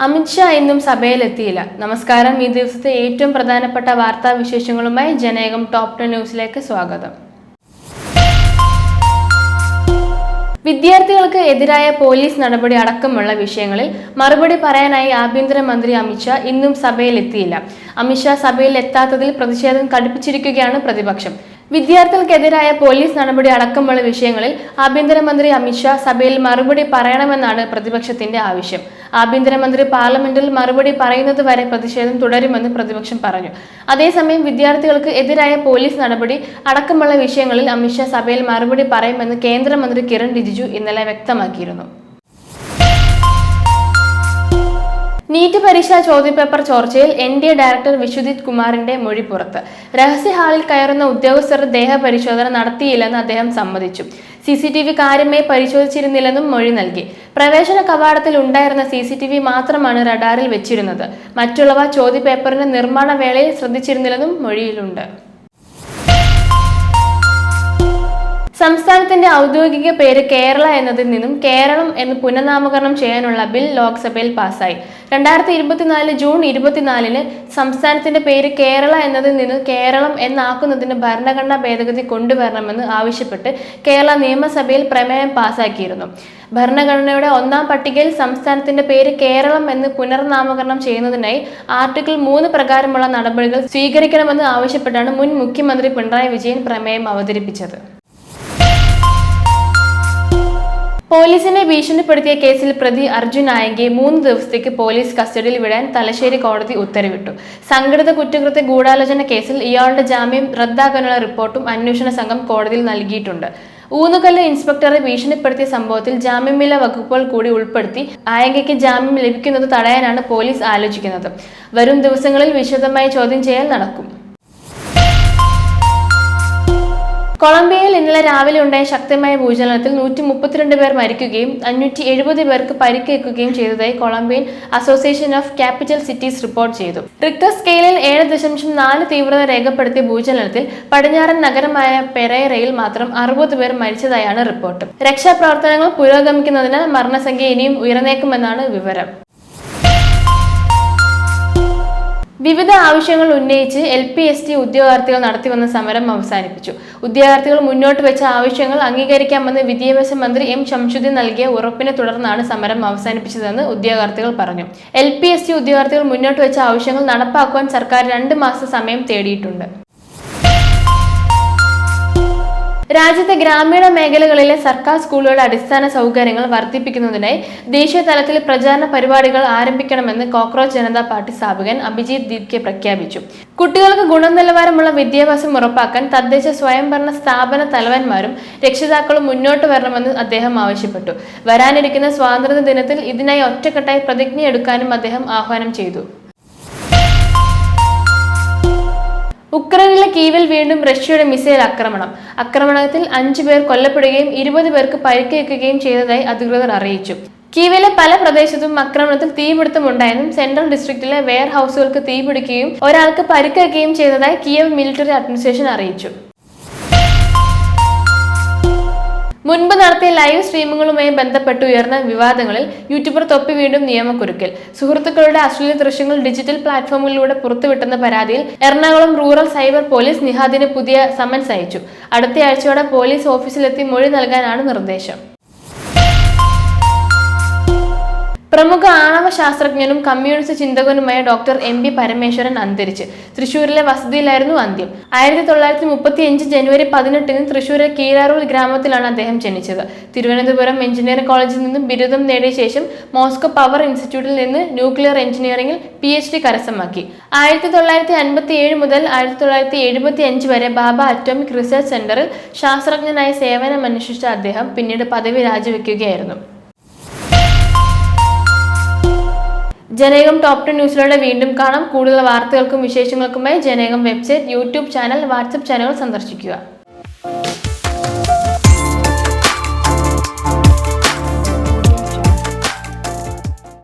അമിത് ഷാ ഇന്നും സഭയിലെത്തിയില്ല. നമസ്കാരം. ഈ ദിവസത്തെ ഏറ്റവും പ്രധാനപ്പെട്ട വാർത്താ വിശേഷങ്ങളുമായി ജനേകം ടോപ്പ് 10 ന്യൂസിലേക്ക് സ്വാഗതം. വിദ്യാർത്ഥികൾക്ക് എതിരായ പോലീസ് നടപടി അടക്കമുള്ള വിഷയങ്ങളിൽ മറുപടി പറയാനായി ആഭ്യന്തരമന്ത്രി അമിത് ഷാ ഇന്നും സഭയിലെത്തിയില്ല. അമിത് ഷാ സഭയിൽ എത്താത്തതിൽ പ്രതിഷേധം കടുപ്പിച്ചിരിക്കുകയാണ് പ്രതിപക്ഷം. വിദ്യാർത്ഥികൾക്കെതിരായ പോലീസ് നടപടി അടക്കമുള്ള വിഷയങ്ങളിൽ ആഭ്യന്തരമന്ത്രി അമിത് ഷാ സഭയിൽ മറുപടി പറയണമെന്നാണ് പ്രതിപക്ഷത്തിന്റെ ആവശ്യം. ആഭ്യന്തരമന്ത്രി പാർലമെന്റിൽ മറുപടി പറയുന്നത് വരെ പ്രതിഷേധം തുടരുമെന്ന് പ്രതിപക്ഷം പറഞ്ഞു. അതേസമയം വിദ്യാർത്ഥികൾക്ക് എതിരായ പോലീസ് നടപടി അടക്കമുള്ള വിഷയങ്ങളിൽ അമിത് ഷാ സഭയിൽ മറുപടി പറയുമെന്ന് കേന്ദ്രമന്ത്രി കിരൺ റിജിജു ഇന്നലെ വ്യക്തമാക്കിയിരുന്നു. നീറ്റ് പരീക്ഷാ ചോദ്യപേപ്പർ ചോർച്ചയിൽ NDA ഡയറക്ടർ വിശ്വജിത് കുമാറിന്റെ മൊഴി പുറത്ത്. രഹസ്യ ഹാളിൽ കയറുന്ന ഉദ്യോഗസ്ഥർ ദേഹപരിശോധന നടത്തിയില്ലെന്ന് അദ്ദേഹം സമ്മതിച്ചു. CCTV കാര്യമായി പരിശോധിച്ചിരുന്നില്ലെന്നും മൊഴി നൽകി. പ്രവേശന കവാടത്തിൽ ഉണ്ടായിരുന്ന CCTV മാത്രമാണ് റഡാറിൽ വെച്ചിരുന്നത്. മറ്റുള്ളവ ചോദ്യപേപ്പറിന്റെ നിർമ്മാണ വേളയിൽ ശ്രദ്ധിച്ചിരുന്നില്ലെന്നും മൊഴിയിലുണ്ട്. സംസ്ഥാനത്തിന്റെ ഔദ്യോഗിക പേര് കേരള എന്നതിൽ നിന്നും കേരളം എന്ന് പുനഃനാമകരണം ചെയ്യാനുള്ള ബിൽ ലോക്സഭയിൽ പാസായി. 2024 ജൂൺ 24-ന് സംസ്ഥാനത്തിന്റെ പേര് കേരള എന്നതിൽ നിന്ന് കേരളം എന്നാക്കുന്നതിന് ഭരണഘടനാ ഭേദഗതി കൊണ്ടുവരണമെന്ന് ആവശ്യപ്പെട്ട് കേരള നിയമസഭയിൽ പ്രമേയം പാസാക്കിയിരുന്നു. ഭരണഘടനയുടെ 1-ാം പട്ടികയിൽ സംസ്ഥാനത്തിന്റെ പേര് കേരളം എന്ന് പുനർനാമകരണം ചെയ്യുന്നതിനായി ആർട്ടിക്കിൾ 3 പ്രകാരമുള്ള നടപടികൾ സ്വീകരിക്കണമെന്ന് ആവശ്യപ്പെട്ടാണ് മുൻ മുഖ്യമന്ത്രി പിണറായി വിജയൻ പ്രമേയം അവതരിപ്പിച്ചത്. പോലീസിനെ ഭീഷണിപ്പെടുത്തിയ കേസിൽ പ്രതി അർജുൻ നായകയെ 3 ദിവസത്തേക്ക് പോലീസ് കസ്റ്റഡിയിൽ വിടാൻ തലശ്ശേരി കോടതി ഉത്തരവിട്ടു. സംഘടിത കുറ്റകൃത്യ ഗൂഢാലോചന കേസിൽ ഇയാളുടെ ജാമ്യം റദ്ദാക്കാനുള്ള റിപ്പോർട്ടും അന്വേഷണ സംഘം കോടതിയിൽ നൽകിയിട്ടുണ്ട്. ഊന്നുകല്ല് ഇൻസ്പെക്ടറെ ഭീഷണിപ്പെടുത്തിയ സംഭവത്തിൽ ജാമ്യമില്ലാ വകുപ്പുകൾ കൂടി ഉൾപ്പെടുത്തി നായകയ്ക്ക് ജാമ്യം ലഭിക്കുന്നത് തടയാനാണ് പോലീസ് ആലോചിക്കുന്നത്. വരും ദിവസങ്ങളിൽ വിശദമായ ചോദ്യം ചെയ്യൽ നടക്കും. കൊളംബിയയിൽ ഇന്നലെ രാവിലെ ഉണ്ടായ ശക്തമായ ഭൂചലനത്തിൽ 132 പേർ മരിക്കുകയും 570 പേർക്ക് പരിക്കേൽക്കുകയും ചെയ്തതായി Colombian association of capital cities report ചെയ്തു. റിക്ടർ സ്കെയിലിൽ 7.4 തീവ്രത രേഖപ്പെടുത്തിയ ഭൂചലനത്തിൽ പടിഞ്ഞാറൻ നഗരമായ പെരേറയിൽ മാത്രം 60 പേർ മരിച്ചതായാണ് റിപ്പോർട്ട്. രക്ഷാപ്രവർത്തനങ്ങൾ പുരോഗമിക്കുന്നതിനാൽ മരണസംഖ്യ ഇനിയും ഉയർന്നേക്കുമെന്നാണ് വിവരം. വിവിധ ആവശ്യങ്ങൾ ഉന്നയിച്ച് LPST ഉദ്യോഗാർത്ഥികൾ നടത്തിവന്ന സമരം അവസാനിപ്പിച്ചു. ഉദ്യോഗാർത്ഥികൾ മുന്നോട്ട് വെച്ച ആവശ്യങ്ങൾ അംഗീകരിക്കാമെന്ന് വിദ്യാഭ്യാസ മന്ത്രി M. ശംസുദ്ദീൻ നൽകിയ ഉറപ്പിനെ തുടർന്നാണ് സമരം അവസാനിപ്പിച്ചതെന്ന് ഉദ്യോഗാർത്ഥികൾ പറഞ്ഞു. LPST ഉദ്യോഗാർത്ഥികൾ മുന്നോട്ട് വെച്ച ആവശ്യങ്ങൾ നടപ്പാക്കുവാൻ സർക്കാർ 2 മാസ സമയം തേടിയിട്ടുണ്ട്. രാജ്യത്തെ ഗ്രാമീണ മേഖലകളിലെ സർക്കാർ സ്കൂളുകളുടെ അടിസ്ഥാന സൗകര്യങ്ങൾ വർദ്ധിപ്പിക്കുന്നതിനായി ദേശീയ തലത്തിൽ പ്രചാരണ പരിപാടികൾ ആരംഭിക്കണമെന്ന് കോക്രോച്ച് ജനതാ പാർട്ടി സ്ഥാപകൻ അഭിജിത് ദീപ്കെ പ്രഖ്യാപിച്ചു. കുട്ടികൾക്ക് ഗുണനിലവാരമുള്ള വിദ്യാഭ്യാസം ഉറപ്പാക്കാൻ തദ്ദേശ സ്വയംഭരണ സ്ഥാപന തലവന്മാരും രക്ഷിതാക്കളും മുന്നോട്ട് വരണമെന്ന് അദ്ദേഹം ആവശ്യപ്പെട്ടു. വരാനിരിക്കുന്ന സ്വാതന്ത്ര്യ ദിനത്തിൽ ഇതിനായി ഒറ്റക്കെട്ടായി പ്രതിജ്ഞയെടുക്കാനും അദ്ദേഹം ആഹ്വാനം ചെയ്തു. ഉക്രൈനിലെ കീവിൽ വീണ്ടും റഷ്യയുടെ മിസൈൽ ആക്രമണത്തിൽ 5 പേർ കൊല്ലപ്പെടുകയും 20 പേർക്ക് പരിക്കേൽക്കുകയും ചെയ്തതായി അധികൃതർ അറിയിച്ചു. കീവിലെ പല പ്രദേശത്തും ആക്രമണത്തിൽ തീപിടുത്തമുണ്ടായെന്നും സെൻട്രൽ ഡിസ്ട്രിക്റ്റിലെ വെയർ ഹൌസുകൾക്ക് തീപിടിക്കുകയും ഒരാൾക്ക് പരിക്കേൽക്കുകയും ചെയ്തതായി കിയവ് മിലിറ്ററി അഡ്മിനിസ്ട്രേഷൻ അറിയിച്ചു. മുൻപ് നടത്തിയ ലൈവ് സ്ട്രീമിങ്ങുകളുമായി ബന്ധപ്പെട്ട് ഉയർന്ന വിവാദങ്ങളിൽ യൂട്യൂബർ തൊപ്പി വീണ്ടും നിയമക്കുരുക്കിൽ. സുഹൃത്തുക്കളുടെ അശ്ലീല ദൃശ്യങ്ങൾ ഡിജിറ്റൽ പ്ലാറ്റ്ഫോമിലൂടെ പുറത്തുവിട്ടെന്ന പരാതിയിൽ എറണാകുളം റൂറൽ സൈബർ പോലീസ് നിഹാദിന് പുതിയ സമൻസ് അയച്ചു. അടുത്തയാഴ്ചയോടെ പോലീസ് ഓഫീസിലെത്തി മൊഴി നൽകാനാണ് നിർദ്ദേശം. പ്രമുഖ ആണവ ശാസ്ത്രജ്ഞനും കമ്മ്യൂണിസ്റ്റ് ചിന്തകനുമായ ഡോക്ടർ MB പരമേശ്വരൻ അന്തരിച്ച്. തൃശൂരിലെ വസതിയിലായിരുന്നു അന്ത്യം. 1935 ജനുവരി 18-ന് തൃശൂരിലെ കീഴാറൂർ ഗ്രാമത്തിലാണ് അദ്ദേഹം ജനിച്ചത്. തിരുവനന്തപുരം എഞ്ചിനീയറിംഗ് കോളേജിൽ നിന്നും ബിരുദം നേടിയ ശേഷം മോസ്കോ പവർ ഇൻസ്റ്റിറ്റ്യൂട്ടിൽ നിന്ന് ന്യൂക്ലിയർ എഞ്ചിനീയറിംഗിൽ PhD കരസ്ഥമാക്കി. 1957 മുതൽ 1975 വരെ ബാബ അറ്റോമിക് റിസർച്ച് സെന്ററിൽ ശാസ്ത്രജ്ഞനായി സേവനമനുഷ്ഠിച്ച അദ്ദേഹം പിന്നീട് പദവി രാജിവെക്കുകയായിരുന്നു. ജനേകം ടോപ്പ് 10 ന്യൂസിലൂടെ വീണ്ടും കാണാം. കൂടുതൽ വാർത്തകൾക്കും വിശേഷങ്ങൾക്കുമായി ജനേകം വെബ്സൈറ്റ്, യൂട്യൂബ് ചാനൽ, വാട്സ്ആപ്പ് ചാനലുകൾ സന്ദർശിക്കുക.